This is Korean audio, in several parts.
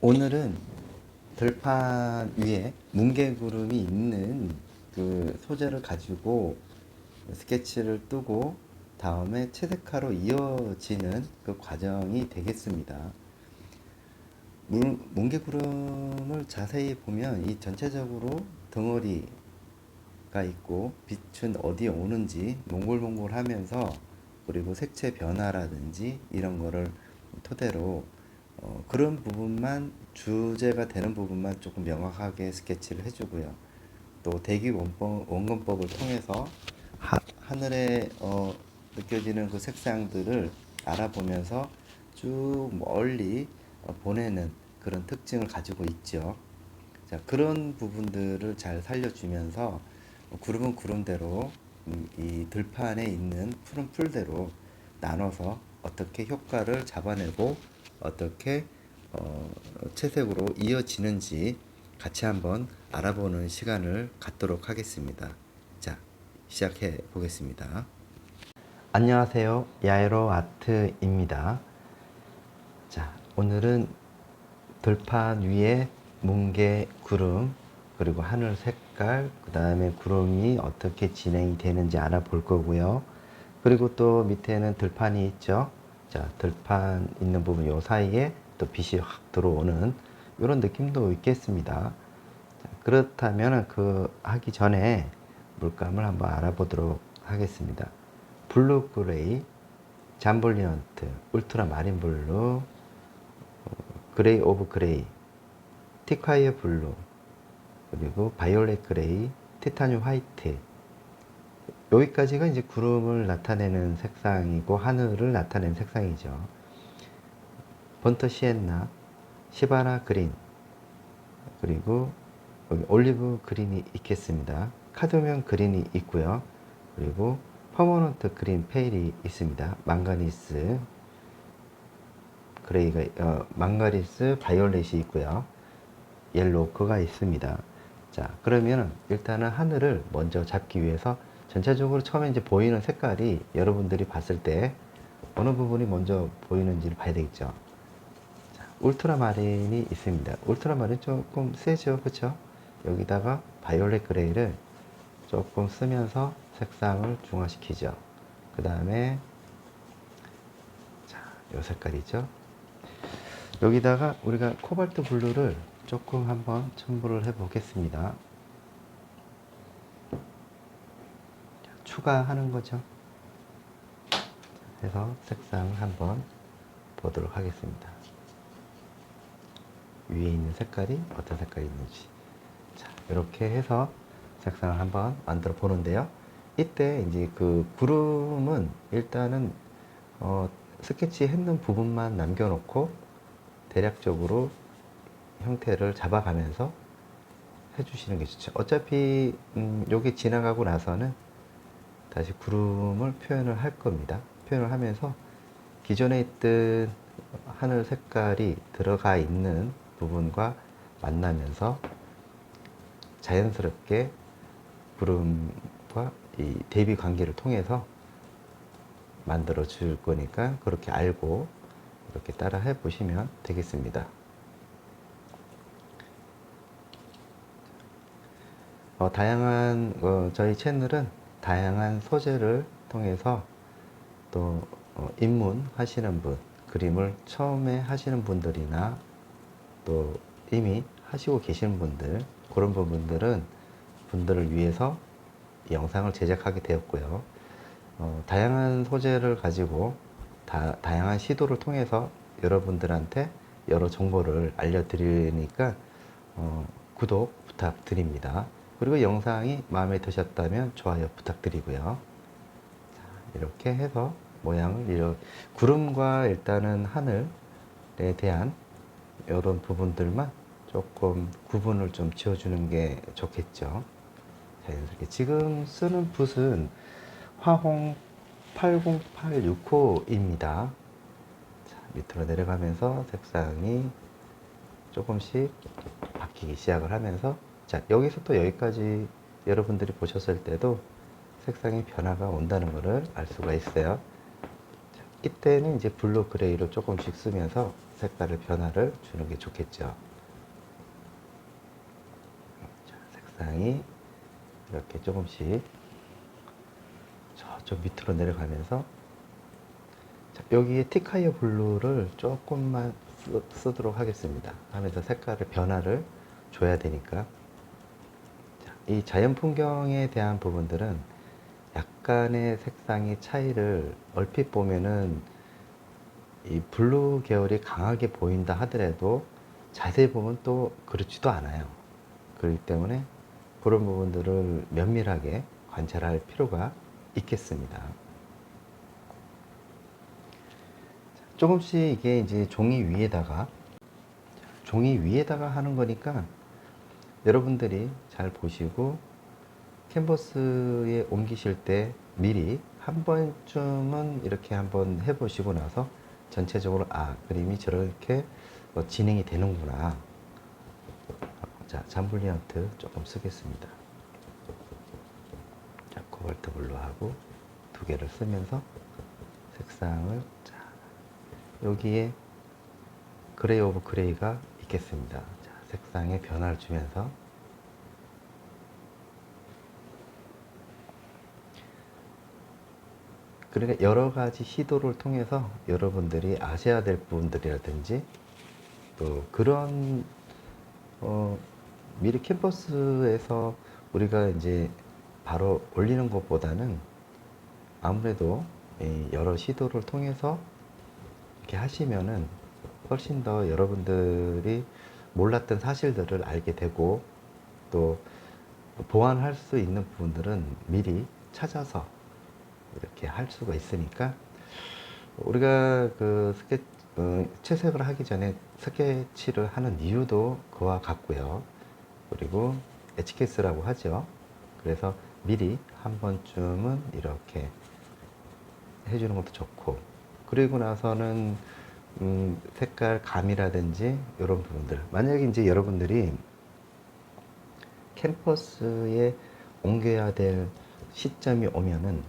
오늘은 들판 위에 뭉게구름이 있는 그 소재를 가지고 스케치를 뜨고 다음에 채색화로 이어지는 그 과정이 되겠습니다. 뭉게구름을 자세히 보면 이 전체적으로 덩어리가 있고 빛은 어디에 오는지 몽골몽골 하면서, 그리고 색채 변화라든지 이런 거를 토대로 그런 부분만, 주제가 되는 부분만 조금 명확하게 스케치를 해주고요. 또 대기 원근법을 통해서 하늘에 느껴지는 그 색상들을 알아보면서 쭉 멀리 보내는 그런 특징을 가지고 있죠. 자, 그런 부분들을 잘 살려주면서 구름은 구름대로, 이 들판에 있는 풀은 풀대로 나눠서 어떻게 효과를 잡아내고 어떻게 채색으로 이어지는지 같이 한번 알아보는 시간을 갖도록 하겠습니다. 자, 시작해 보겠습니다. 안녕하세요. 야에로 아트입니다. 자, 오늘은 들판 위에 뭉게 구름, 그리고 하늘 색깔, 그 다음에 구름이 어떻게 진행이 되는지 알아볼 거고요. 그리고 또 밑에는 들판이 있죠. 자, 들판 있는 부분 요 사이에 또 빛이 확 들어오는 이런 느낌도 있겠습니다. 자, 그렇다면 그 하기 전에 물감을 한번 알아보도록 하겠습니다. 블루 그레이, 잠볼리언트, 울트라 마린 블루, 그레이 오브 그레이, 티콰이어 블루, 그리고 바이올렛 그레이, 티타늄 화이트. 여기까지가 이제 구름을 나타내는 색상이고 하늘을 나타내는 색상이죠. 번터 시엔나, 시바나 그린, 그리고 여기 올리브 그린이 있겠습니다. 카드뮴 그린이 있고요. 그리고 퍼머넌트 그린 페일이 있습니다. 망가니스 그레이가 망가니스 바이올렛이 있고요. 옐로우크가 있습니다. 자, 그러면 일단은 하늘을 먼저 잡기 위해서 전체적으로 처음에 이제 보이는 색깔이 여러분들이 봤을 때 어느 부분이 먼저 보이는지를 봐야 되겠죠. 자, 울트라마린이 있습니다. 울트라마린 조금 세죠, 그렇죠? 여기다가 바이올렛 그레이를 조금 쓰면서 색상을 중화시키죠. 그 다음에 자, 요 색깔이죠. 여기다가 우리가 코발트 블루를 조금 한번 첨부를 해 보겠습니다. 추가하는 거죠. 해서 색상을 한번 보도록 하겠습니다. 위에 있는 색깔이 어떤 색깔이 있는지. 자, 이렇게 해서 색상을 한번 만들어 보는데요. 이때 이제 그 구름은 일단은 스케치 했는 부분만 남겨놓고 대략적으로 형태를 잡아가면서 해주시는 게 좋죠. 어차피 여기 지나가고 나서는 다시 구름을 표현을 할 겁니다. 표현을 하면서 기존에 있던 하늘 색깔이 들어가 있는 부분과 만나면서 자연스럽게 구름과 이 대비 관계를 통해서 만들어 줄 거니까 그렇게 알고 이렇게 따라 해 보시면 되겠습니다. 다양한 저희 채널은 다양한 소재를 통해서 또 입문하시는 분, 그림을 처음에 하시는 분들이나 또 이미 하시고 계시는 분들, 그런 분들을 위해서 영상을 제작하게 되었고요. 다양한 소재를 가지고 다양한 시도를 통해서 여러분들한테 여러 정보를 알려드리니까 구독 부탁드립니다. 그리고 영상이 마음에 드셨다면 좋아요 부탁드리고요. 자, 이렇게 해서 모양을 구름과 일단은 하늘에 대한 이런 부분들만 조금 구분을 좀 지어주는 게 좋겠죠. 자연스럽게. 지금 쓰는 붓은 화홍 80865입니다. 자, 밑으로 내려가면서 색상이 조금씩 바뀌기 시작을 하면서, 자, 여기서 또 여기까지 여러분들이 보셨을 때도 색상의 변화가 온다는 것을 알 수가 있어요. 자, 이때는 이제 블루 그레이로 조금씩 쓰면서 색깔을 변화를 주는 게 좋겠죠. 자, 색상이 이렇게 조금씩 저쪽 밑으로 내려가면서, 자, 여기에 티카이어 블루를 조금만 쓰도록 하겠습니다. 하면서 색깔을 변화를 줘야 되니까. 자, 이 자연 풍경에 대한 부분들은 약간의 색상의 차이를 얼핏 보면은 이 블루 계열이 강하게 보인다 하더라도 자세히 보면 또 그렇지도 않아요. 그렇기 때문에 그런 부분들을 면밀하게 관찰할 필요가 있겠습니다. 조금씩 이게 이제 종이 위에다가 하는 거니까 여러분들이 잘 보시고 캔버스에 옮기실 때 미리 한 번쯤은 이렇게 한번 해보시고 나서 전체적으로 그림이 저렇게 진행이 되는구나. 자, 잠블리언트 조금 쓰겠습니다. 자, 코발트 블루하고 두 개를 쓰면서 색상을, 자, 여기에 그레이 오브 그레이가 있겠습니다. 자, 색상에 변화를 주면서 그러니까 여러 가지 시도를 통해서 여러분들이 아셔야 될 부분들이라든지 또 그런 미리 캠퍼스에서 우리가 이제 바로 올리는 것보다는 아무래도 여러 시도를 통해서 이렇게 하시면은 훨씬 더 여러분들이 몰랐던 사실들을 알게 되고 또 보완할 수 있는 부분들은 미리 찾아서 이렇게 할 수가 있으니까 우리가 채색을 하기 전에 스케치를 하는 이유도 그와 같고요. 그리고 에치케이스라고 하죠. 그래서 미리 한 번쯤은 이렇게 해주는 것도 좋고, 그리고 나서는 색깔 감이라든지 이런 부분들, 만약에 이제 여러분들이 캠퍼스에 옮겨야 될 시점이 오면은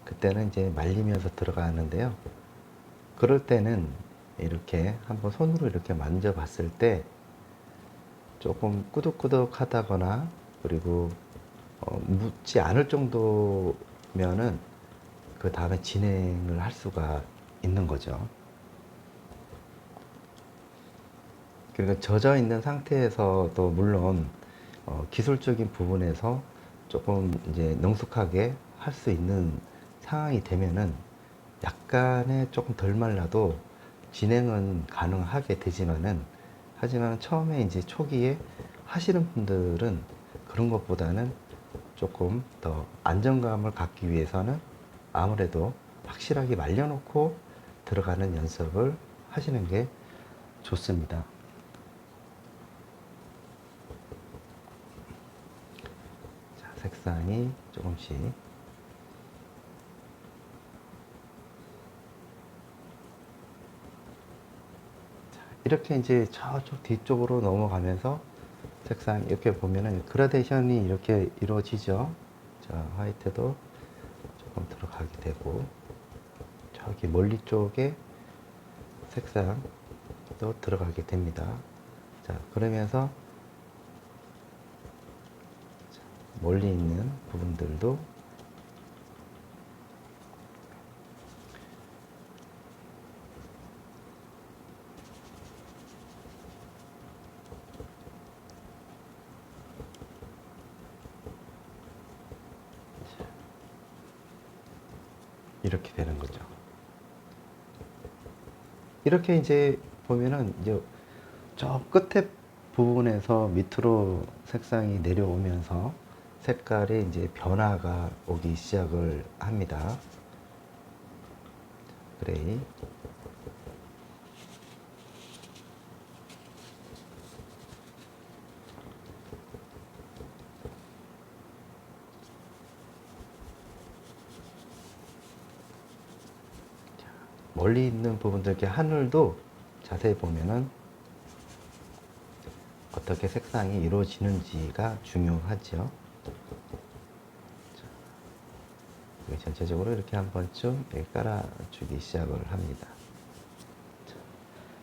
그때는 이제 말리면서 들어가는데요. 그럴 때는 이렇게 한번 손으로 이렇게 만져봤을 때 조금 꾸덕꾸덕하다거나 그리고 묻지 않을 정도면은 그 다음에 진행을 할 수가 있는 거죠. 그러니까 젖어 있는 상태에서도 물론 기술적인 부분에서 조금 이제 능숙하게 할 수 있는 상황이 되면은 약간의 조금 덜 말라도 진행은 가능하게 되지만은, 하지만 처음에 이제 초기에 하시는 분들은 그런 것보다는 조금 더 안정감을 갖기 위해서는 아무래도 확실하게 말려놓고 들어가는 연습을 하시는 게 좋습니다. 자, 색상이 조금씩, 이렇게 이제 저쪽 뒤쪽으로 넘어가면서 색상 이렇게 보면은 그라데이션이 이렇게 이루어지죠. 자, 화이트도 조금 들어가게 되고, 저기 멀리 쪽에 색상도 들어가게 됩니다. 자, 그러면서 멀리 있는 부분들도 이렇게 되는 거죠. 이렇게 이제 보면은 이제 저 끝에 부분에서 밑으로 색상이 내려오면서 색깔이 이제 변화가 오기 시작을 합니다. 그레이. 멀리 있는 부분들, 이렇게 하늘도 자세히 보면은 어떻게 색상이 이루어지는지가 중요하죠. 전체적으로 이렇게 한 번쯤 깔아주기 시작을 합니다.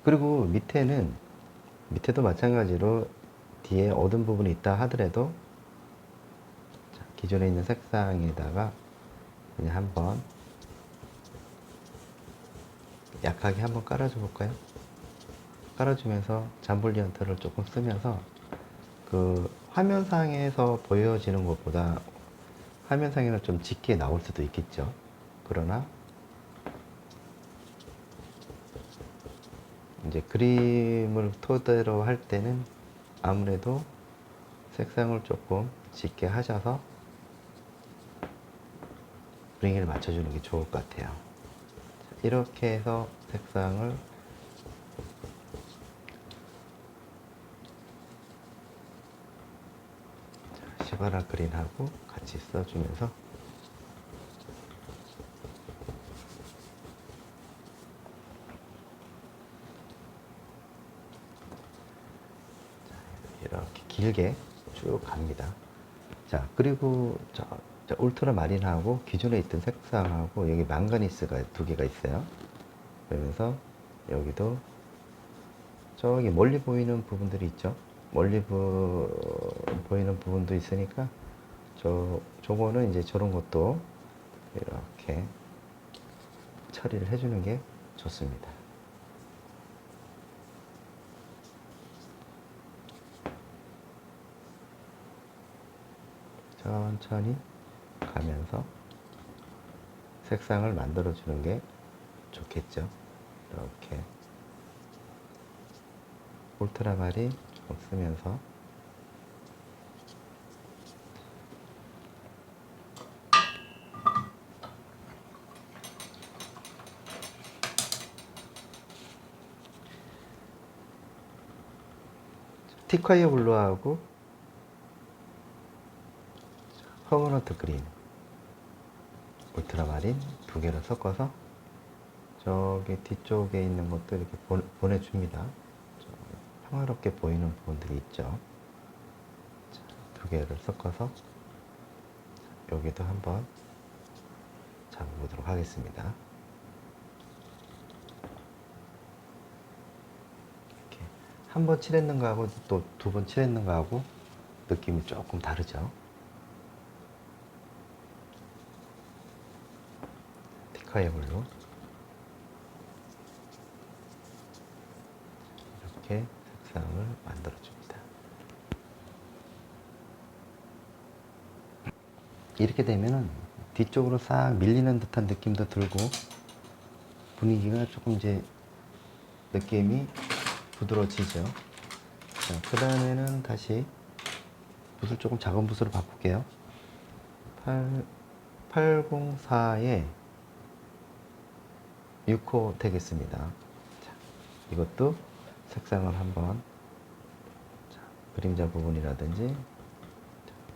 그리고 밑에도 마찬가지로 뒤에 어두운 부분이 있다 하더라도 기존에 있는 색상에다가 그냥 한번 약하게 한번 깔아줘 볼까요? 깔아주면서 잠블리언트를 조금 쓰면서 그 화면상에서 보여지는 것보다 화면상에는 좀 짙게 나올 수도 있겠죠. 그러나 이제 그림을 토대로 할 때는 아무래도 색상을 조금 짙게 하셔서 분위기를 맞춰주는 게 좋을 것 같아요. 이렇게 해서 색상을 시바라 그린하고 같이 써주면서 이렇게 길게 쭉 갑니다. 자, 그리고 저 울트라 마린하고 기존에 있던 색상하고 여기 망가니스가 두 개가 있어요. 그러면서 여기도 저기 멀리 보이는 부분들이 있죠. 멀리 보이는 부분도 있으니까 저거는 이제 저런 것도 이렇게 처리를 해주는 게 좋습니다. 천천히 가면서 색상을 만들어 주는 게 좋겠죠. 이렇게 울트라마린 쓰면서 티콰이어 블루하고 허그너트 그린 울트라마린 두 개를 섞어서 저기 뒤쪽에 있는 것도 이렇게 보내줍니다. 평화롭게 보이는 부분들이 있죠. 두 개를 섞어서 여기도 한번 잡아보도록 하겠습니다. 이렇게 한 번 칠했는 거하고 또 두 번 칠했는 거하고 느낌이 조금 다르죠. 티카의 블루 이렇게 색상을 만들어 줍니다. 이렇게 되면은 뒤쪽으로 싹 밀리는 듯한 느낌도 들고 분위기가 조금 이제 느낌이 부드러워지죠. 자, 그 다음에는 다시 붓을 조금 작은 붓으로 바꿀게요. 804에 6호 되겠습니다. 자, 이것도 색상을 한번 자, 그림자 부분이라든지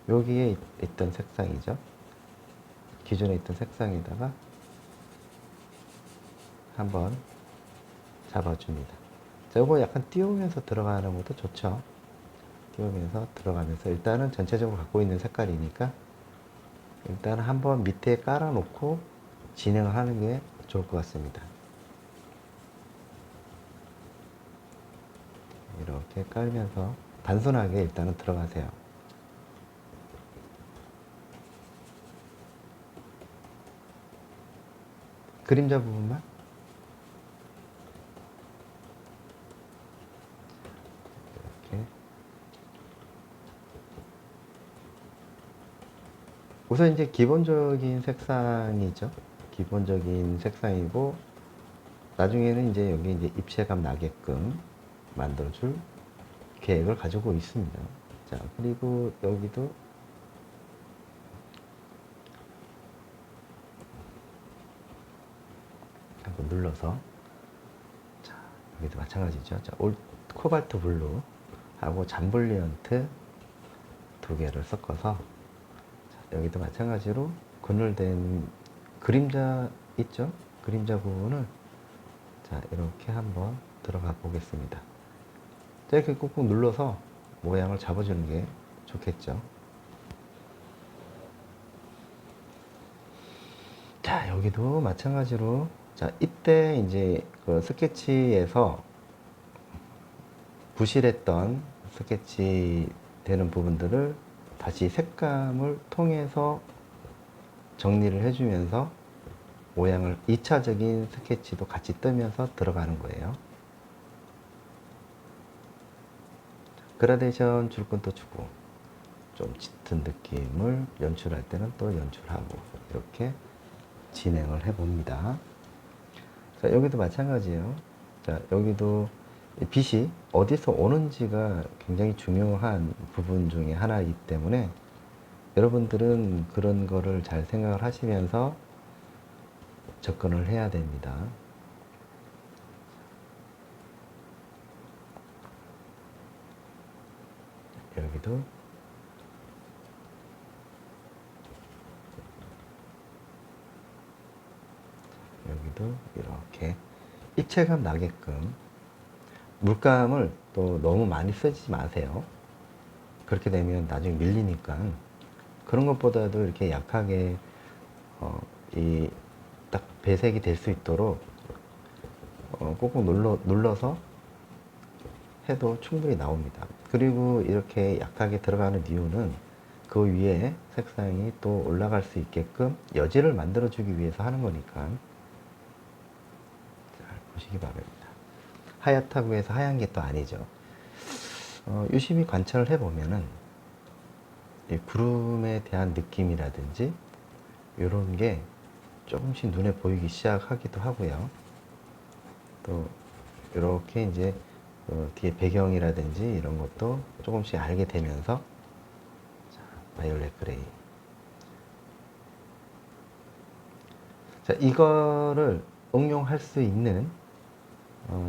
여기에 있던 색상이죠. 기존에 있던 색상에다가 한번 잡아줍니다. 자, 이거 약간 띄우면서 들어가는 것도 좋죠. 띄우면서 들어가면서 일단은 전체적으로 갖고 있는 색깔이니까 일단 한번 밑에 깔아 놓고 진행을 하는 게 좋을 것 같습니다. 이렇게 깔면서 단순하게 일단은 들어가세요. 그림자 부분만 이렇게 우선 이제 기본적인 색상이죠. 기본적인 색상이고 나중에는 이제 여기 이제 입체감 나게끔 만들어줄 계획을 가지고 있습니다. 자, 그리고 여기도 한번 눌러서 자, 여기도 마찬가지죠. 자, 코발트 블루 하고 잠블리언트 두 개를 섞어서 자, 여기도 마찬가지로 그늘된 그림자 있죠? 그림자 부분을 자, 이렇게 한번 들어가 보겠습니다. 자, 이렇게 꾹꾹 눌러서 모양을 잡아주는 게 좋겠죠. 자, 여기도 마찬가지로, 자, 이때 이제 그 스케치에서 부실했던 스케치 되는 부분들을 다시 색감을 통해서 정리를 해주면서 모양을 2차적인 스케치도 같이 뜨면서 들어가는 거예요. 그라데이션 줄 건 또 주고, 좀 짙은 느낌을 연출할 때는 또 연출하고, 이렇게 진행을 해 봅니다. 자, 여기도 마찬가지예요. 자, 여기도 빛이 어디서 오는지가 굉장히 중요한 부분 중에 하나이기 때문에 여러분들은 그런 거를 잘 생각을 하시면서 접근을 해야 됩니다. 여기도 이렇게 입체감 나게끔, 물감을 또 너무 많이 쓰지 마세요. 그렇게 되면 나중에 밀리니까. 그런 것보다도 이렇게 약하게 이 딱 배색이 될 수 있도록 꾹꾹 눌러서 해도 충분히 나옵니다. 그리고 이렇게 약하게 들어가는 이유는 그 위에 색상이 또 올라갈 수 있게끔 여지를 만들어 주기 위해서 하는 거니까. 잘 보시기 바랍니다. 하얗다고 해서 하얀 게 또 아니죠. 유심히 관찰을 해보면은 이 구름에 대한 느낌이라든지 이런 게 조금씩 눈에 보이기 시작하기도 하고요. 또 이렇게 이제 뒤에 배경이라든지 이런 것도 조금씩 알게 되면서, 자, 바이올렛 그레이. 자, 이거를 응용할 수 있는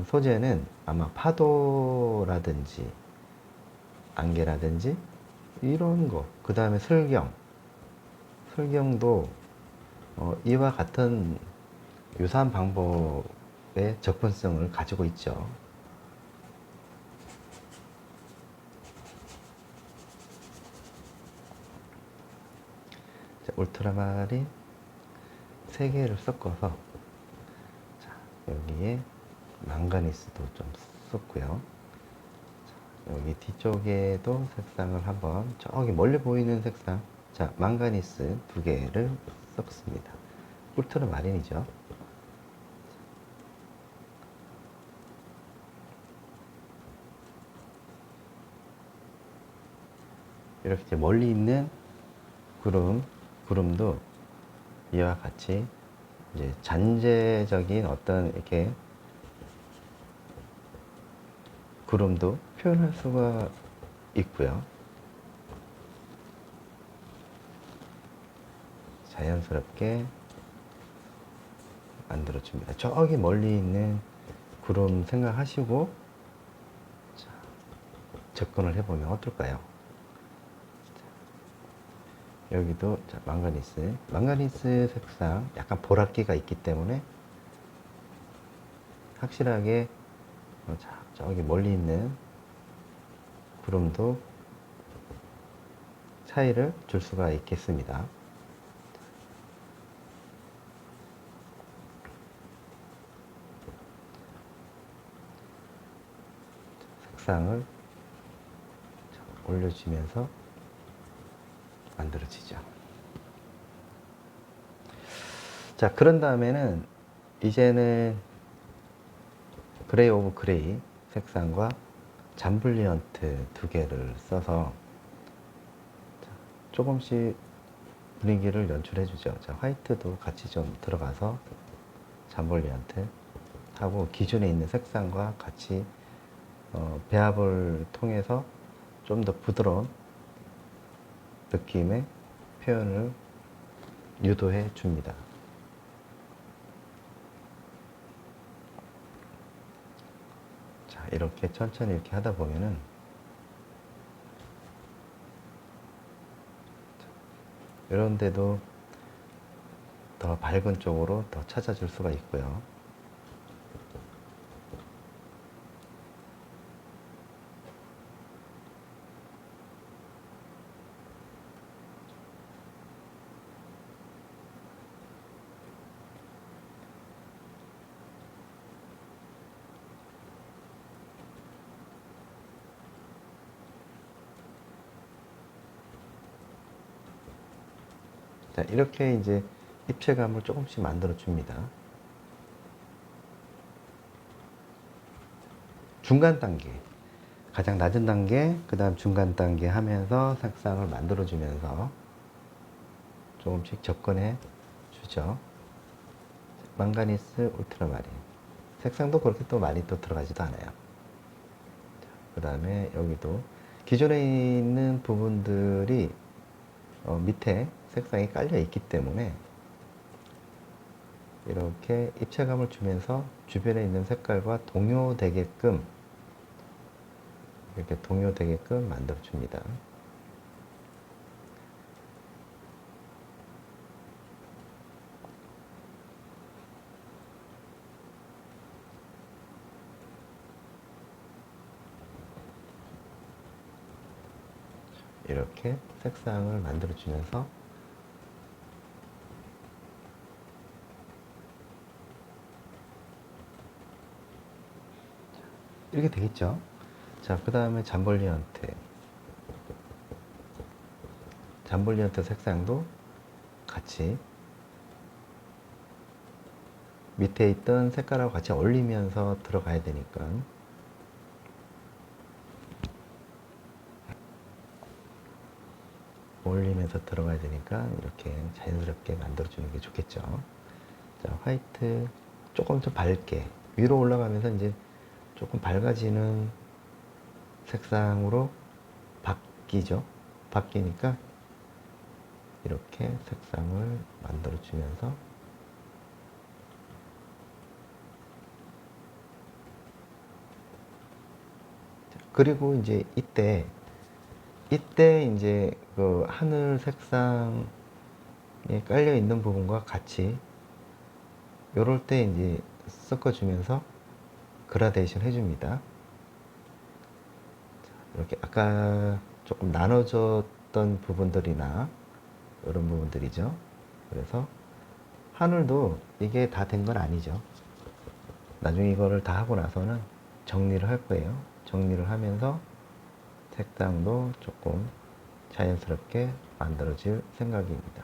소재는 아마 파도라든지 안개라든지 이런 거, 그 다음에 슬경도 이와 같은 유사한 방법의 접근성을 가지고 있죠. 자, 울트라마린 3개를 섞어서, 자, 여기에 망가니스도 좀 썼고요. 자, 여기 뒤쪽에도 색상을 한번, 저기 멀리 보이는 색상, 자, 망가니스 2개를 썼습니다. 울트라마린이죠. 이렇게 멀리 있는 구름도 이와 같이 이제 잔재적인 어떤 이렇게 구름도 표현할 수가 있고요. 자연스럽게 만들어줍니다. 저기 멀리 있는 구름 생각하시고, 자, 접근을 해보면 어떨까요? 여기도, 자, 망가니스 색상 약간 보랏기가 있기 때문에 확실하게 자, 저기 멀리 있는 구름도 차이를 줄 수가 있겠습니다. 색상을 올려주면서 만들어지죠. 자, 그런 다음에는 이제는 그레이 오브 그레이 색상과 잠블리언트 2개를 써서 조금씩 분위기를 연출해 주죠. 자, 화이트도 같이 좀 들어가서 잠블리언트 하고 기존에 있는 색상과 같이 배합을 통해서 좀 더 부드러운 느낌의 표현을 유도해 줍니다. 자, 이렇게 천천히 이렇게 하다 보면은 이런 데도 더 밝은 쪽으로 더 찾아줄 수가 있고요. 자, 이렇게 이제 입체감을 조금씩 만들어 줍니다. 중간 단계, 가장 낮은 단계, 그 다음 중간 단계 하면서 색상을 만들어 주면서 조금씩 접근해 주죠. 망가니스 울트라마린. 색상도 그렇게 또 많이 또 들어가지도 않아요. 그 다음에 여기도 기존에 있는 부분들이 밑에 색상이 깔려 있기 때문에 이렇게 입체감을 주면서 주변에 있는 색깔과 동요되게끔 이렇게 동요되게끔 만들어 줍니다. 이렇게 색상을 만들어 주면서 이렇게 되겠죠. 자, 그 다음에 잠볼리언트 색상도 같이 밑에 있던 색깔하고 같이 어울리면서 들어가야 되니까 어울리면서 들어가야 되니까 이렇게 자연스럽게 만들어주는 게 좋겠죠. 자, 화이트 조금 더 밝게 위로 올라가면서 이제 조금 밝아지는 색상으로 바뀌죠. 바뀌니까 이렇게 색상을 만들어 주면서 그리고 이제 이때 이제 그 하늘 색상에 깔려 있는 부분과 같이 요럴 때 이제 섞어주면서 그라데이션 해줍니다. 이렇게 아까 조금 나눠졌던 부분들이나 이런 부분들이죠. 그래서 하늘도 이게 다 된 건 아니죠. 나중에 이거를 다 하고 나서는 정리를 할 거예요. 정리를 하면서 색상도 조금 자연스럽게 만들어질 생각입니다.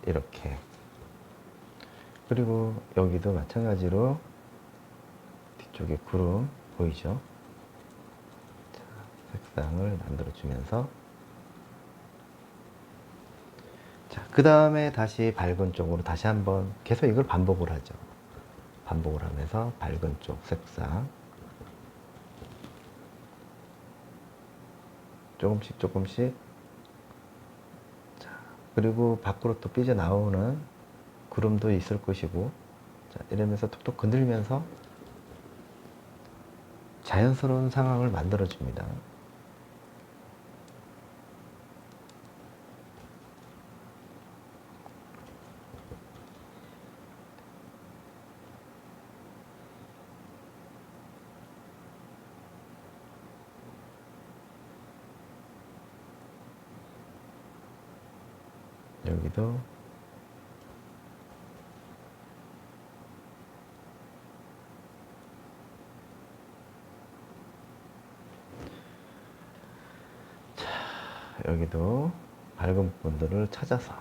이렇게. 그리고 여기도 마찬가지로 뒤쪽에 구름 보이죠? 자, 색상을 만들어 주면서 자, 그 다음에 다시 밝은 쪽으로 다시 한번 계속 이걸 반복을 하죠. 반복을 하면서 밝은 쪽 색상 조금씩 자, 그리고 밖으로 또 삐져나오는 구름도 있을 것이고 자, 이러면서 톡톡 건들면서 자연스러운 상황을 만들어 줍니다. 여기도 여기도 밝은 부분들을 찾아서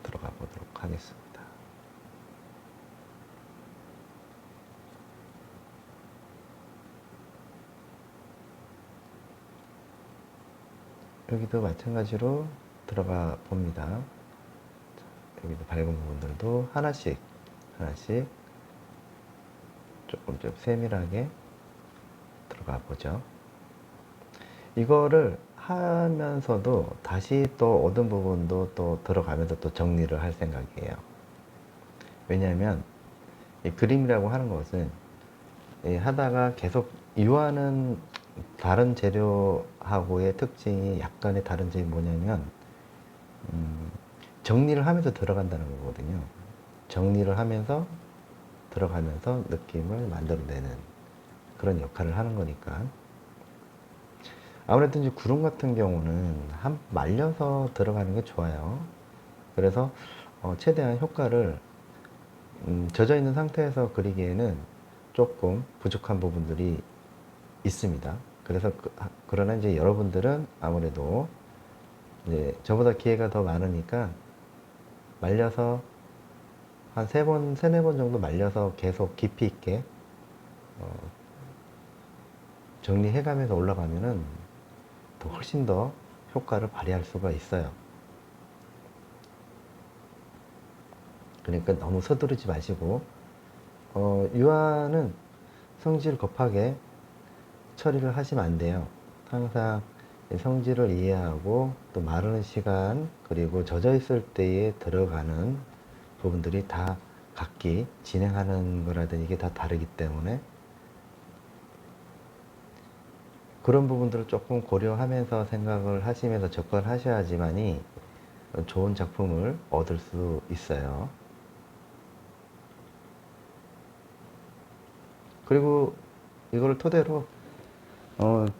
들어가 보도록 하겠습니다. 여기도 마찬가지로 들어가 봅니다. 여기도 밝은 부분들도 하나씩 조금 좀 세밀하게 들어가 보죠. 이거를 하면서도 다시 또 얻은 부분도 또 들어가면서 또 정리를 할 생각이에요. 왜냐하면 이 그림이라고 하는 것은 하다가 계속 이와는 다른 재료하고의 특징이 약간의 다른 점이 뭐냐면 정리를 하면서 들어간다는 거거든요. 정리를 하면서 들어가면서 느낌을 만들어내는 그런 역할을 하는 거니까 아무래도 이제 구름 같은 경우는 말려서 들어가는 게 좋아요. 그래서 최대한 효과를 젖어 있는 상태에서 그리기에는 조금 부족한 부분들이 있습니다. 그래서 그러나 이제 여러분들은 아무래도 이제 저보다 기회가 더 많으니까 말려서 한 세네 번 정도 말려서 계속 깊이 있게 정리해가면서 올라가면은 더 훨씬 더 효과를 발휘할 수가 있어요. 그러니까 너무 서두르지 마시고, 유화는 성질 급하게 처리를 하시면 안 돼요. 항상 성질을 이해하고 또 마르는 시간, 그리고 젖어 있을 때에 들어가는 부분들이 다 각기 진행하는 거라든지 이게 다 다르기 때문에 그런 부분들을 조금 고려하면서 생각을 하시면서 접근을 하셔야지만이 좋은 작품을 얻을 수 있어요. 그리고 이걸 토대로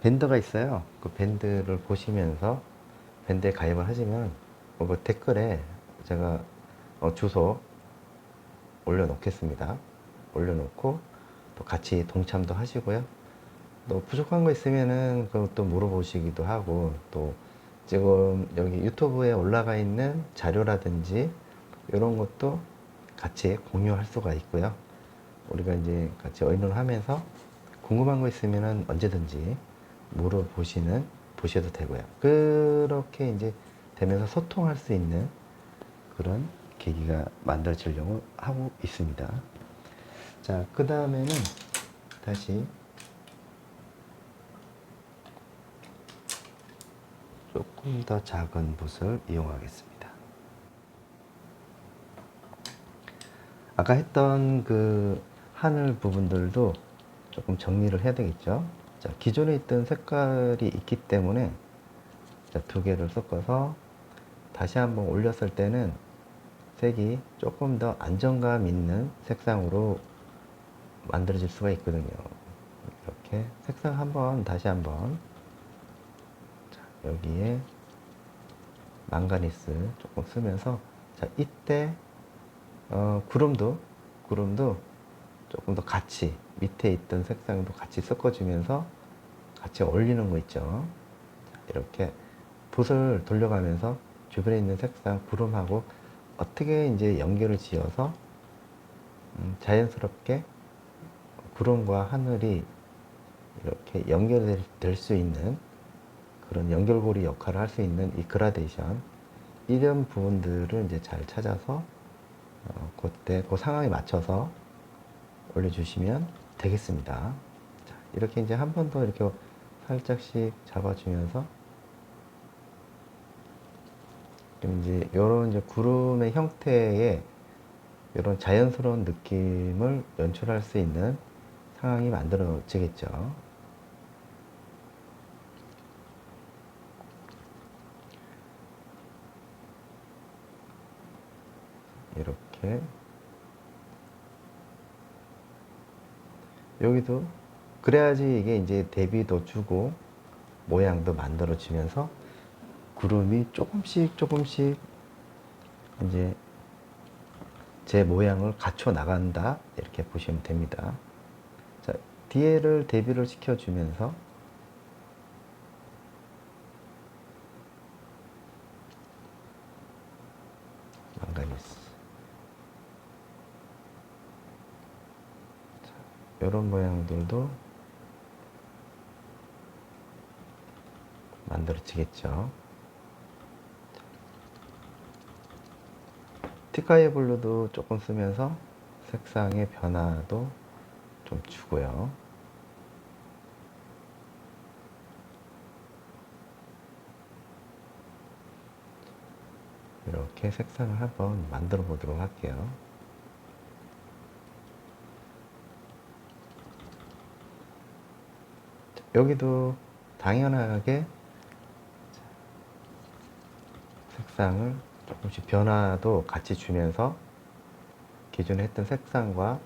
밴드가 있어요. 그 밴드를 보시면서 밴드에 가입을 하시면 그 댓글에 제가 주소 올려놓겠습니다. 올려놓고 또 같이 동참도 하시고요. 또 부족한 거 있으면은 그것도 물어보시기도 하고, 또 지금 여기 유튜브에 올라가 있는 자료라든지 이런 것도 같이 공유할 수가 있고요. 우리가 이제 같이 의논하면서 궁금한 거 있으면은 언제든지 보셔도 되고요. 그렇게 이제 되면서 소통할 수 있는 그런 계기가 만들어지려고 하고 있습니다. 자, 그 다음에는 다시 조금 더 작은 붓을 이용하겠습니다. 아까 했던 그 하늘 부분들도 조금 정리를 해야 되겠죠. 자, 기존에 있던 색깔이 있기 때문에 자, 두 개를 섞어서 다시 한번 올렸을 때는 색이 조금 더 안정감 있는 색상으로 만들어질 수가 있거든요. 이렇게 색상 다시 한번 여기에 망가니스 조금 쓰면서, 자, 이때 구름도 조금 더 같이 밑에 있던 색상도 같이 섞어주면서 같이 어울리는 거 있죠. 이렇게 붓을 돌려가면서 주변에 있는 색상 구름하고 어떻게 이제 연결을 지어서 자연스럽게 구름과 하늘이 이렇게 연결될 수 있는 그런 연결고리 역할을 할 수 있는 이 그라데이션, 이런 부분들을 이제 잘 찾아서 그때 그 상황에 맞춰서 올려주시면 되겠습니다. 자, 이렇게 이제 한 번 더 이렇게 살짝씩 잡아주면서 이제 이런 이제 구름의 형태의 이런 자연스러운 느낌을 연출할 수 있는 상황이 만들어지겠죠. 이렇게 여기도 그래야지 이게 이제 대비도 주고 모양도 만들어지면서 구름이 조금씩 이제 제 모양을 갖춰 나간다, 이렇게 보시면 됩니다. 자, 뒤에를 대비를 시켜주면서 망가니스, 이런 모양들도 만들어지겠죠. 티카이 블루도 조금 쓰면서 색상의 변화도 좀 주고요. 이렇게 색상을 한번 만들어 보도록 할게요. 여기도 당연하게 색상을 조금씩 변화도 같이 주면서 기존에 했던 색상과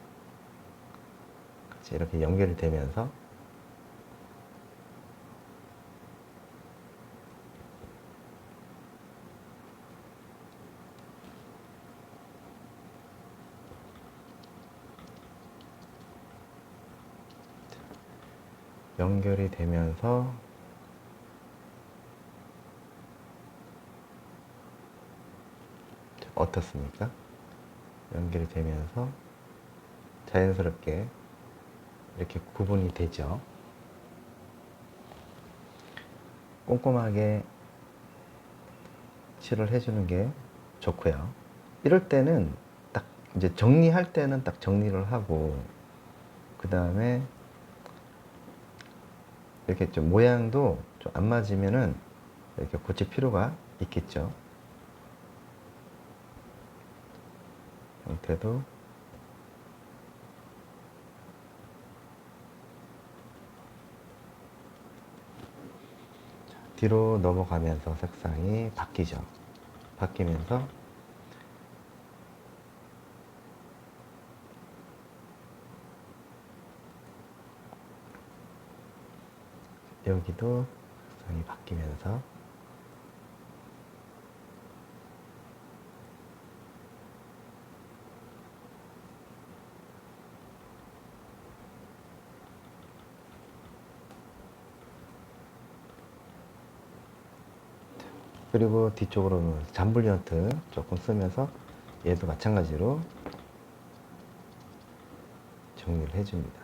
같이 이렇게 연결이 되면서 연결이 되면서 어떻습니까? 연결이 되면서 자연스럽게 이렇게 구분이 되죠. 꼼꼼하게 칠을 해주는 게 좋고요. 이럴 때는 딱 이제 정리할 때는 딱 정리를 하고, 그 다음에 이렇게 좀 모양도 좀 안 맞으면은 이렇게 고칠 필요가 있겠죠. 형태도 뒤로 넘어가면서 색상이 바뀌죠. 바뀌면서 여기도 색상이 바뀌면서 그리고 뒤쪽으로는 잠블리언트 조금 쓰면서 얘도 마찬가지로 정리를 해줍니다.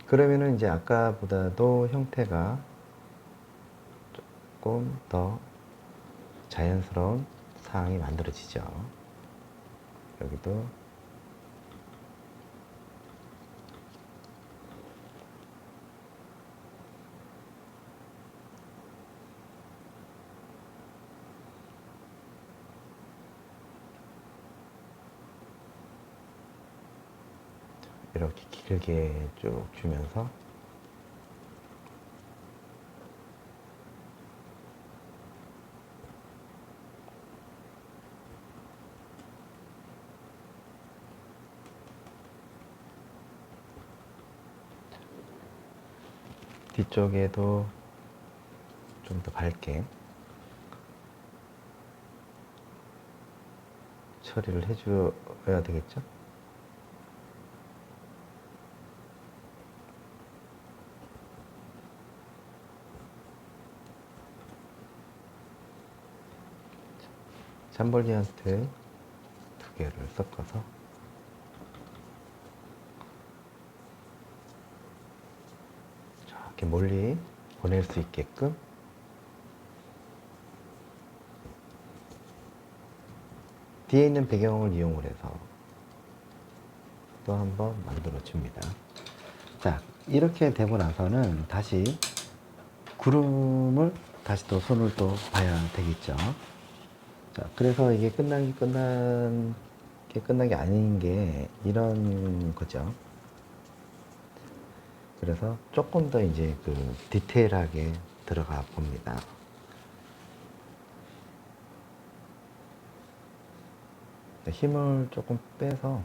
그러면은 이제 아까보다도 형태가 조금 더 자연스러운 상황이 만들어지죠. 여기도 이렇게 길게 쭉 주면서 뒤쪽에도 좀 더 밝게 처리를 해줘야 되겠죠. 잠벌리한테 두 개를 섞어서 이렇게 멀리 보낼 수 있게끔 뒤에 있는 배경을 이용을 해서 또 한번 만들어 줍니다. 자, 이렇게 되고 나서는 다시 구름을 다시 또 손을 또 봐야 되겠죠. 자, 그래서 이게 끝난 게 아닌 게 이런 거죠. 그래서 조금 더 이제 그 디테일하게 들어가 봅니다. 힘을 조금 빼서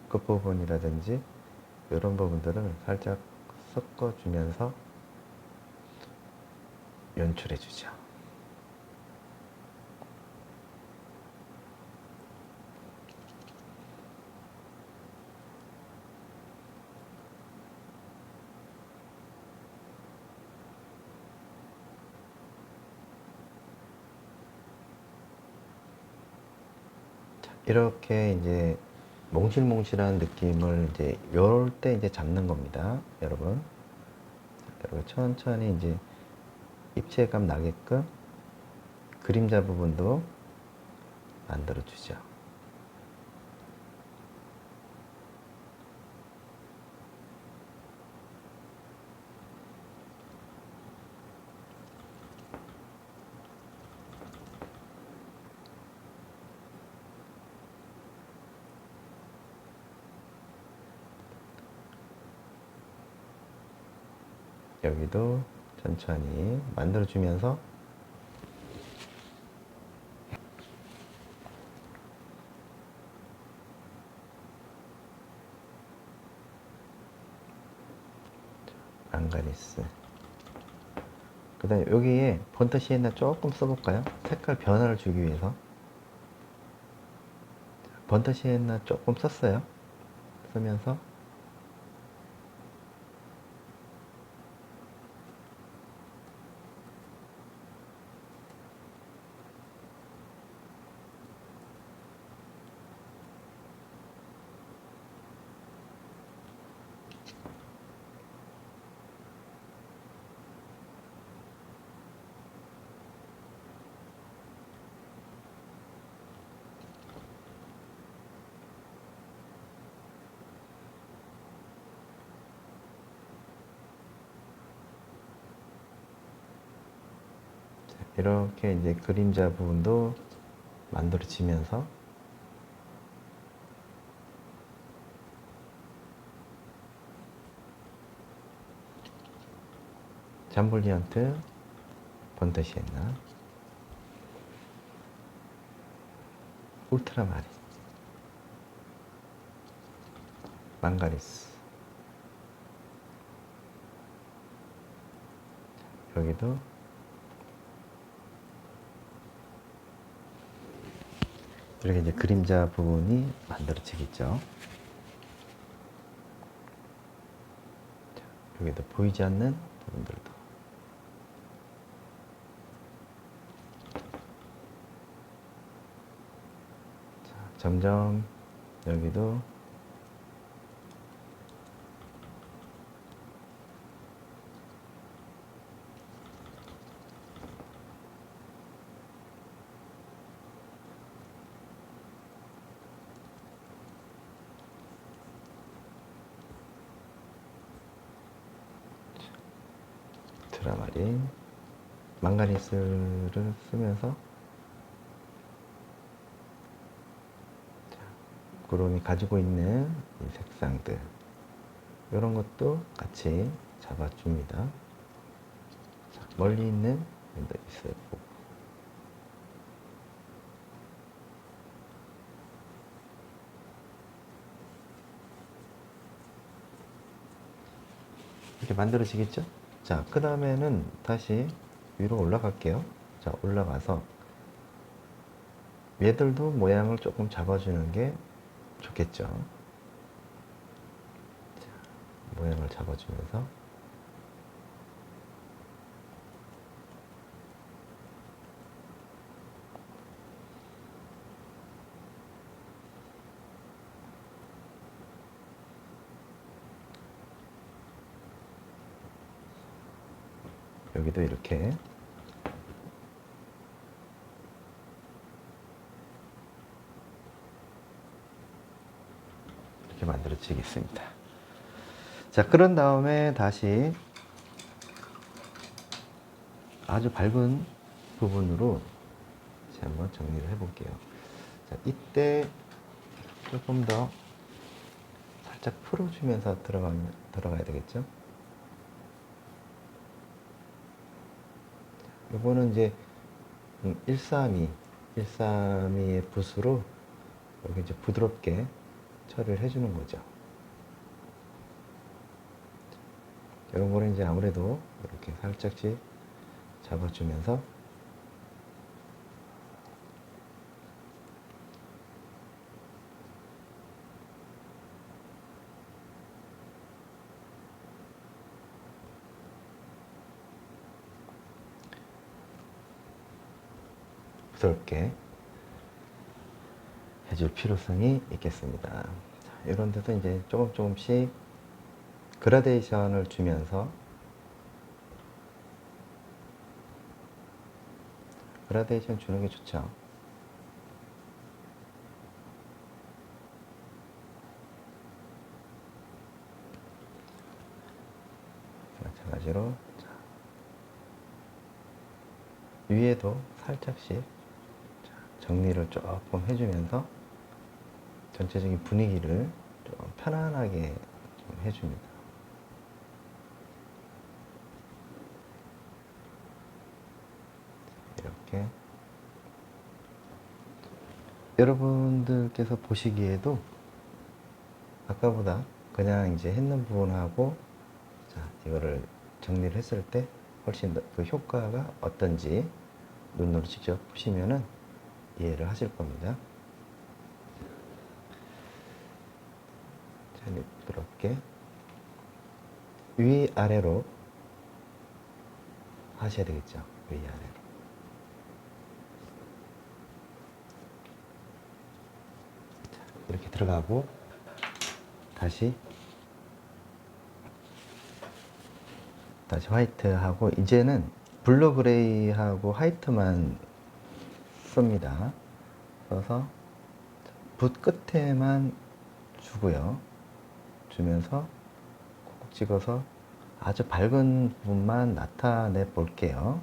끝부분이라든지 이런 부분들을 살짝 섞어주면서 연출해 주죠. 이렇게 이제 몽실몽실한 느낌을 이제 요럴 때 이제 잡는 겁니다, 여러분. 여러분 천천히 이제 입체감 나게끔 그림자 부분도 만들어 주죠. 여기도 천천히 만들어 주면서 랑가리스. 그 다음에 여기에 번터 시에나 조금 써볼까요? 색깔 변화를 주기 위해서. 번터 시엔나 조금 썼어요. 쓰면서 이렇게 이제 그림자 부분도 만들어지면서 잠볼리언트, 번터 시엔나, 울트라마린, 망가리스, 여기도 이렇게 이제 그림자 부분이 만들어지겠죠. 여기도 보이지 않는 부분들도 자, 점점 여기도 울트라마린, 망가니스를 쓰면서 구름이 가지고 있는 이 색상들 이런 것도 같이 잡아줍니다. 자, 멀리 있는 윈도이스 부분 이렇게 만들어지겠죠? 자, 그 다음에는 다시 위로 올라갈게요. 자, 올라가서 얘들도 모양을 조금 잡아주는 게 좋겠죠. 자, 모양을 잡아주면서 여기도 이렇게 만들어지겠습니다. 자, 그런 다음에 다시 아주 밝은 부분으로 한번 정리를 해 볼게요. 자, 이때 조금 더 살짝 풀어주면서 들어가야 되겠죠. 요거는 이제 132의 붓으로 여기 이제 부드럽게 처리를 해주는 거죠. 이런 거는 이제 아무래도 이렇게 살짝씩 잡아주면서 부드럽게 해줄 필요성이 있겠습니다. 자, 이런 데도 이제 조금씩 그라데이션을 주면서 그라데이션 주는 게 좋죠. 마찬가지로 위에도 살짝씩 정리를 조금 해주면서 전체적인 분위기를 좀 편안하게 좀 해줍니다. 이렇게 여러분들께서 보시기에도 아까보다 그냥 이제 했는 부분하고 자, 이거를 정리를 했을 때 훨씬 더 그 효과가 어떤지 눈으로 직접 보시면은 이해를 하실 겁니다. 부드럽게 위아래로 하셔야 되겠죠. 위아래로. 이렇게 들어가고 다시 화이트하고, 이제는 블루 그레이하고 화이트만 씁니다. 써서 붓 끝에만 주고요. 주면서 콕 찍어서 아주 밝은 부분만 나타내 볼게요.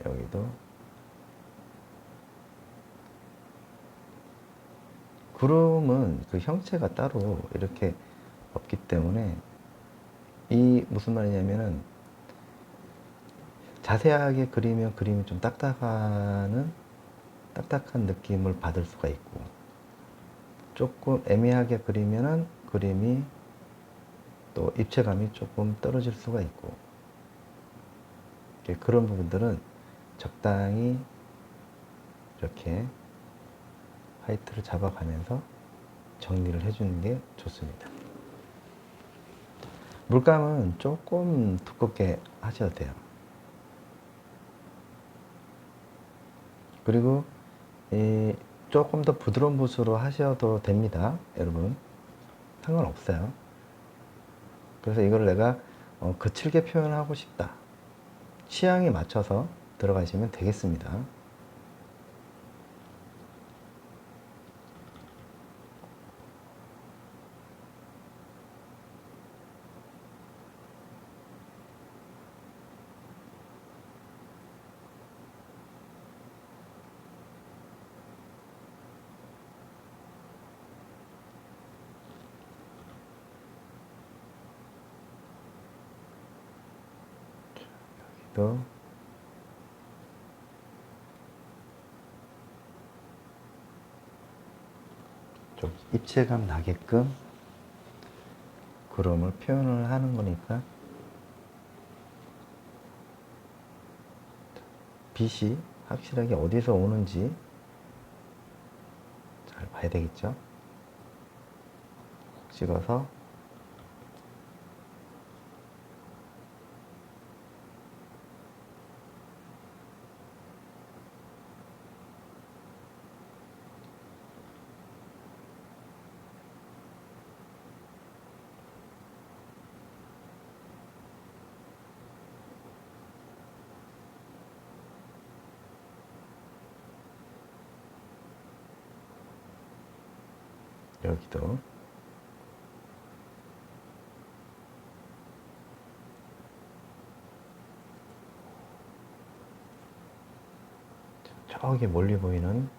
여기도 구름은 그 형체가 따로 이렇게 없기 때문에, 이 무슨 말이냐면은 자세하게 그리면 그림이 좀 딱딱한 느낌을 받을 수가 있고, 조금 애매하게 그리면은 그림이 또 입체감이 조금 떨어질 수가 있고, 그런 부분들은 적당히 이렇게 화이트를 잡아가면서 정리를 해주는 게 좋습니다. 물감은 조금 두껍게 하셔도 돼요. 그리고 조금 더 부드러운 붓으로 하셔도 됩니다, 여러분. 상관없어요. 그래서 이걸 내가 거칠게 표현하고 싶다, 취향에 맞춰서 들어가시면 되겠습니다. 또 좀 입체감 나게끔 구름을 표현을 하는 거니까, 빛이 확실하게 어디서 오는지 잘 봐야 되겠죠. 찍어서 여기도 저기 멀리 보이는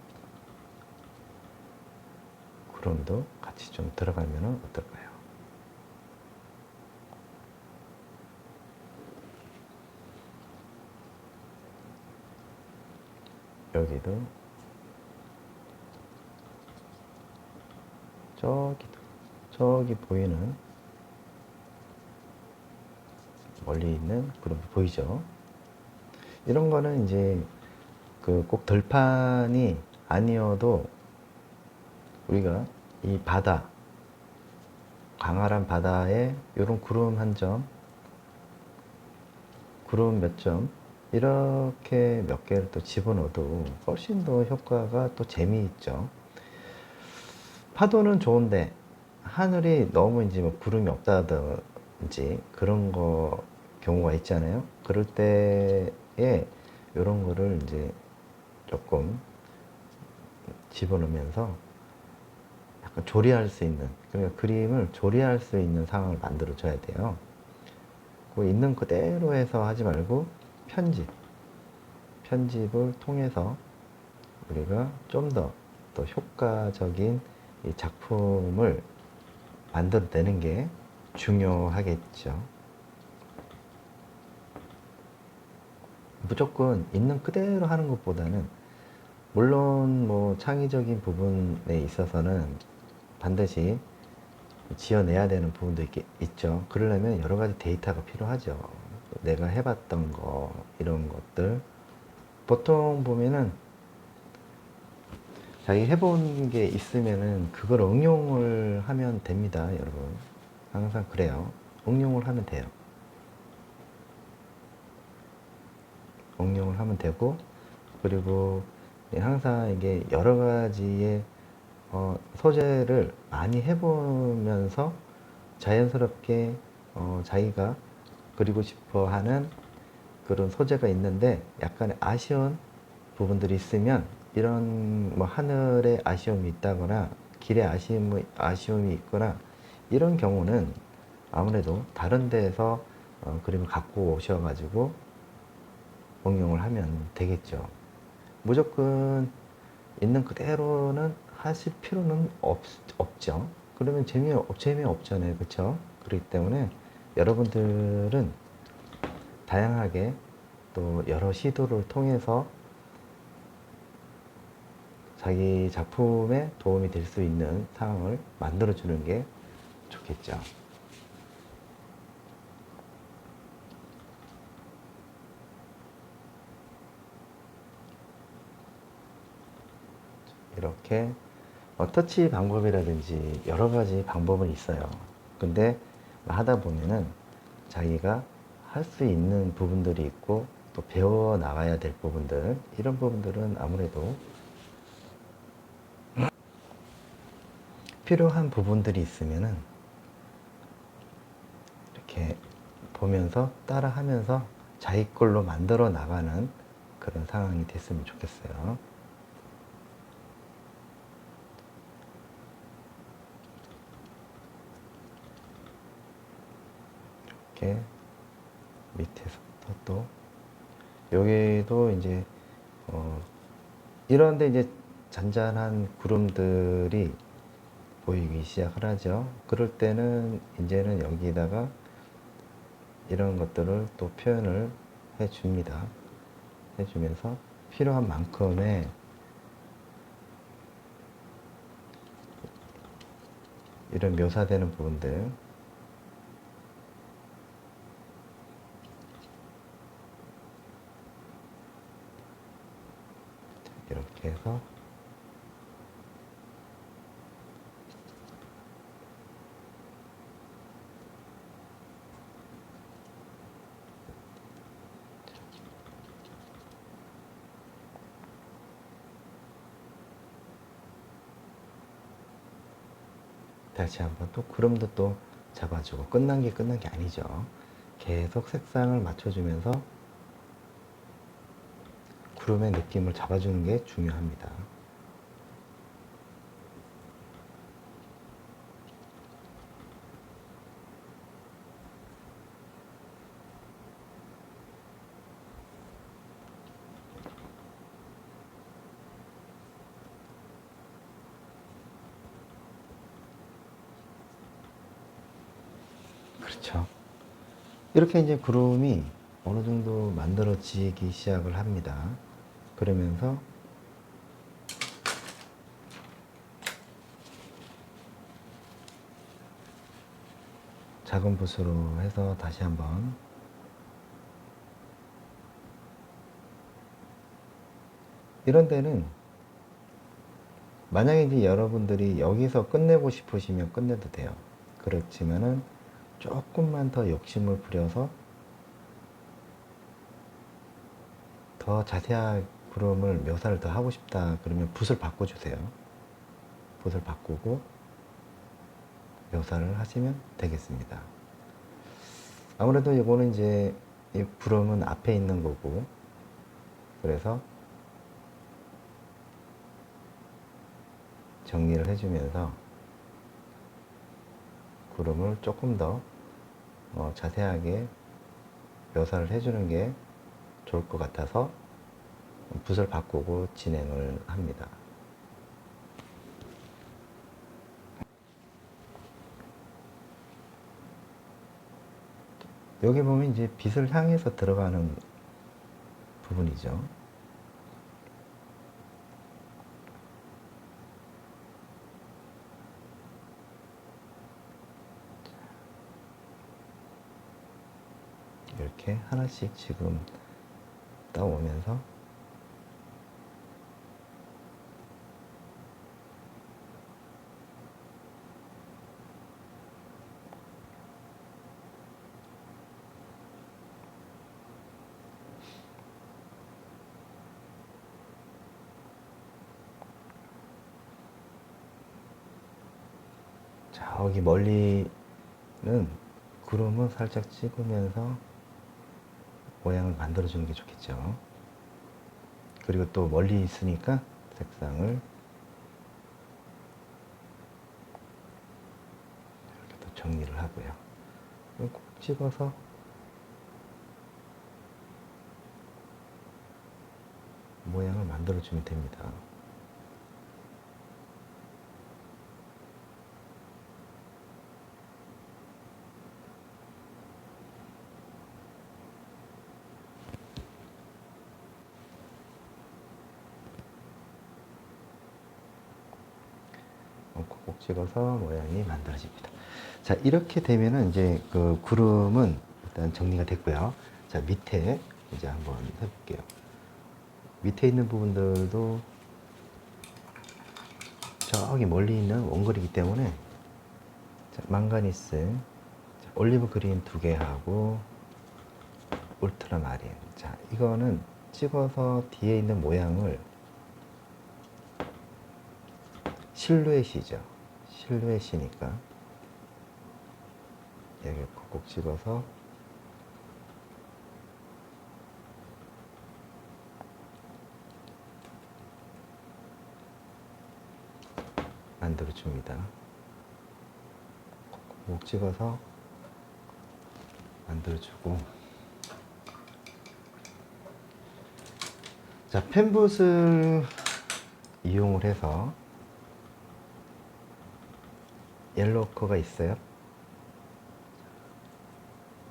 구름도 같이 좀 들어가면 어떨까요? 여기도 저기 보이는 멀리 있는 구름 보이죠? 이런 거는 이제 꼭 들판이 아니어도 우리가 이 바다, 광활한 바다에 이런 구름 한 점, 구름 몇 점, 이렇게 몇 개를 또 집어넣어도 훨씬 더 효과가 또 재미있죠. 파도는 좋은데 하늘이 너무 이제 뭐 구름이 없다든지 그런 경우가 있잖아요. 그럴 때에 이런 거를 이제 조금 집어넣으면서 약간 조리할 수 있는, 그러니까 그림을 조리할 수 있는 상황을 만들어 줘야 돼요. 그 있는 그대로 해서 하지 말고 편집을 통해서 우리가 좀 더 효과적인 이 작품을 만들어내는 게 중요하겠죠. 무조건 있는 그대로 하는 것보다는, 물론 뭐 창의적인 부분에 있어서는 반드시 지어내야 되는 부분도 있죠. 그러려면 여러 가지 데이터가 필요하죠. 내가 해봤던 이런 것들. 보통 보면은 자기 해본 게 있으면은 그걸 응용을 하면 됩니다, 여러분. 항상 그래요. 응용을 하면 돼요. 응용을 하면 되고, 그리고 항상 이게 여러 가지의 소재를 많이 해보면서 자연스럽게 자기가 그리고 싶어 하는 그런 소재가 있는데 약간의 아쉬운 부분들이 있으면 이런 뭐 하늘에 아쉬움이 있다거나 길에 아쉬움이 있거나 이런 경우는 아무래도 다른 데에서 그림을 갖고 오셔가지고 응용을 하면 되겠죠. 무조건 있는 그대로는 하실 필요는 없죠. 그러면 재미없잖아요. 그쵸? 그렇기 때문에 여러분들은 다양하게 또 여러 시도를 통해서 자기 작품에 도움이 될 수 있는 상황을 만들어주는 게 좋겠죠. 이렇게 터치 방법이라든지 여러 가지 방법은 있어요. 근데 하다 보면은 자기가 할 수 있는 부분들이 있고 또 배워 나가야 될 부분들, 이런 부분들은 아무래도 필요한 부분들이 있으면은 이렇게 보면서 따라 하면서 자기 걸로 만들어 나가는 그런 상황이 됐으면 좋겠어요. 이렇게 밑에서부터 또 여기도 이제 이런데 이제 잔잔한 구름들이 보이기 시작을 하죠. 그럴 때는 이제는 여기다가 이런 것들을 또 표현을 해 줍니다. 해주면서 필요한 만큼의 이런 묘사되는 부분들 이렇게 해서 다시 한번 또 구름도 또 잡아주고 끝난 게 아니죠. 계속 색상을 맞춰주면서 구름의 느낌을 잡아주는 게 중요합니다. 그렇죠. 이렇게 이제 구름이 어느 정도 만들어지기 시작을 합니다. 그러면서 작은 붓으로 해서 다시 한번 이런 데는 만약에 이제 여러분들이 여기서 끝내고 싶으시면 끝내도 돼요. 그렇지만은 조금만 더 욕심을 부려서 더 자세한 구름을 묘사를 더 하고 싶다 그러면 붓을 바꿔주세요. 붓을 바꾸고 묘사를 하시면 되겠습니다. 아무래도 이거는 이제 이 구름은 앞에 있는 거고 그래서 정리를 해주면서 구름을 조금 더 자세하게 묘사를 해주는 게 좋을 것 같아서 붓을 바꾸고 진행을 합니다. 여기 보면 이제 빛을 향해서 들어가는 부분이죠. 이렇게 하나씩 지금 따오면서 저기 멀리는 구름을 살짝 찍으면서 모양을 만들어 주는 게 좋겠죠. 그리고 또 멀리 있으니까 색상을 이렇게 또 정리를 하고요. 꼭 찍어서 모양을 만들어 주면 됩니다. 콕콕 찍어서 모양이 만들어집니다. 자, 이렇게 되면은 이제 그 구름은 일단 정리가 됐고요. 자, 밑에 이제 한번 해볼게요. 밑에 있는 부분들도 저기 멀리 있는 원글이기 때문에 자, 망가니스, 자, 올리브 그린 2개 하고 울트라마린. 자, 이거는 찍어서 뒤에 있는 모양을 실루엣이죠. 실루엣이니까 여기 콕콕 찍어서 만들어 줍니다. 콕콕 찍어서 만들어 주고, 자, 펜붓을 이용을 해서 옐로우커가 있어요.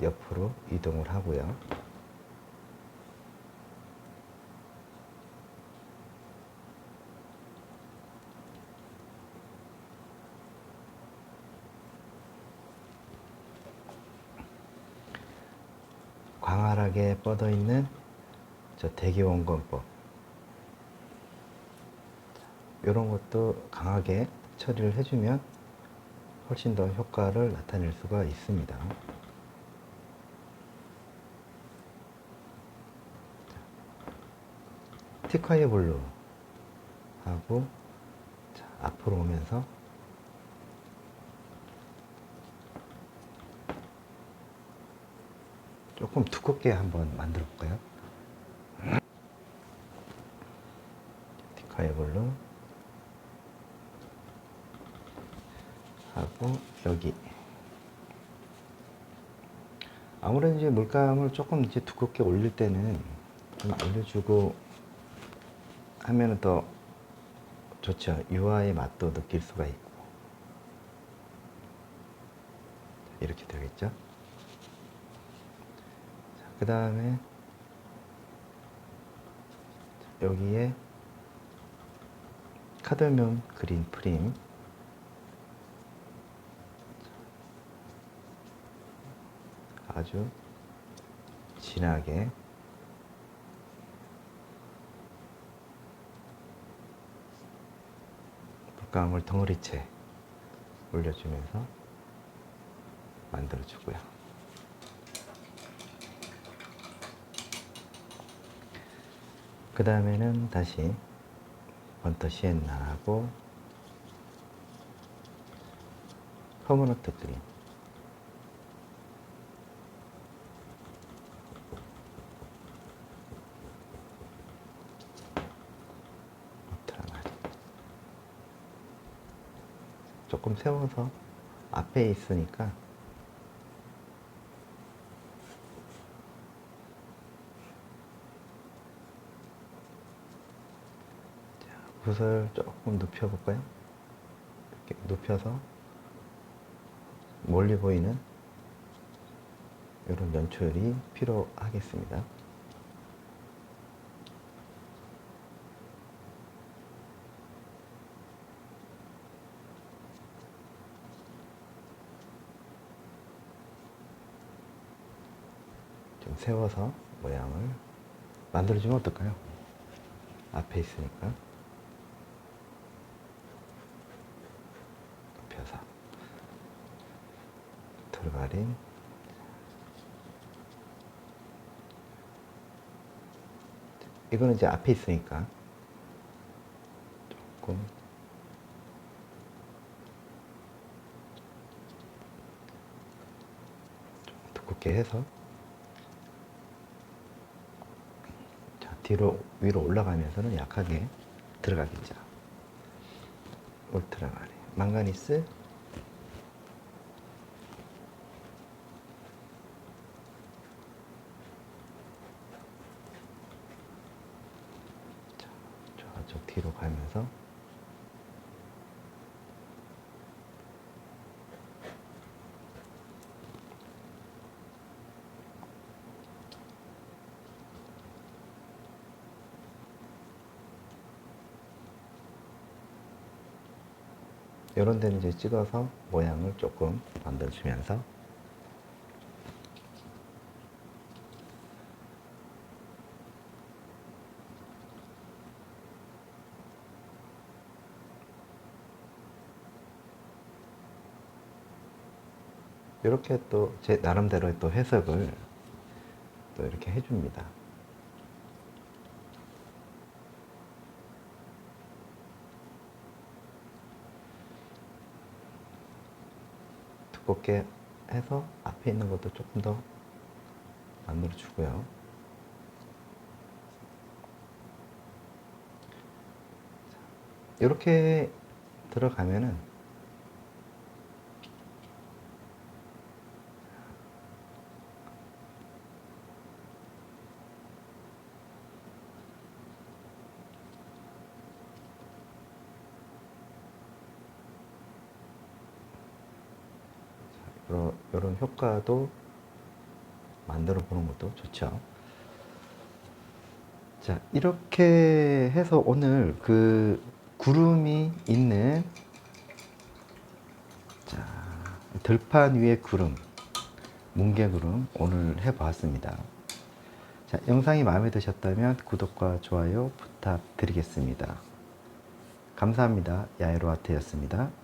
옆으로 이동을 하고요. 광활하게 뻗어 있는 저 대기 원근법, 이런 것도 강하게 처리를 해주면 훨씬 더 효과를 나타낼 수가 있습니다. 티콰이어 블루 하고, 자, 앞으로 오면서 조금 두껍게 한번 만들어 볼까요? 티콰이어 블루 하고, 여기 아무래도 이제 물감을 조금 이제 두껍게 올릴 때는 좀 올려주고 하면은 더 좋죠. 유화의 맛도 느낄 수가 있고. 이렇게 되겠죠. 그 다음에 여기에 카드뮴 그린 프림, 아주 진하게 물감을 덩어리째 올려주면서 만들어주고요. 그 다음에는 다시 번터 시엔나하고 커먼너트 그린, 조금 세워서 앞에 있으니까 붓을 조금 눕혀 볼까요? 이렇게 눕혀서 멀리 보이는 이런 연출이 필요하겠습니다. 좀 세워서 모양을 만들어주면 어떨까요? 앞에 있으니까 눕혀서 돌가린, 이거는 이제 앞에 있으니까 조금 두껍게 해서 자, 뒤로 위로 올라가면서는 약하게 들어가겠죠. 울트라마린, 망가니스, 자, 저쪽 뒤로 가면서 이런 데는 이제 찍어서 모양을 조금 만들어주면서 이렇게 또 제 나름대로 또 해석을 또 이렇게 해줍니다. 두껍게 해서 앞에 있는 것도 조금 더 만들어 주고요. 이렇게 들어가면은 이런 효과도 만들어 보는 것도 좋죠. 자, 이렇게 해서 오늘 그 구름이 있는, 자, 들판 위에 구름, 뭉게구름 오늘 해보았습니다. 자, 영상이 마음에 드셨다면 구독과 좋아요 부탁드리겠습니다. 감사합니다. 야에로아트였습니다.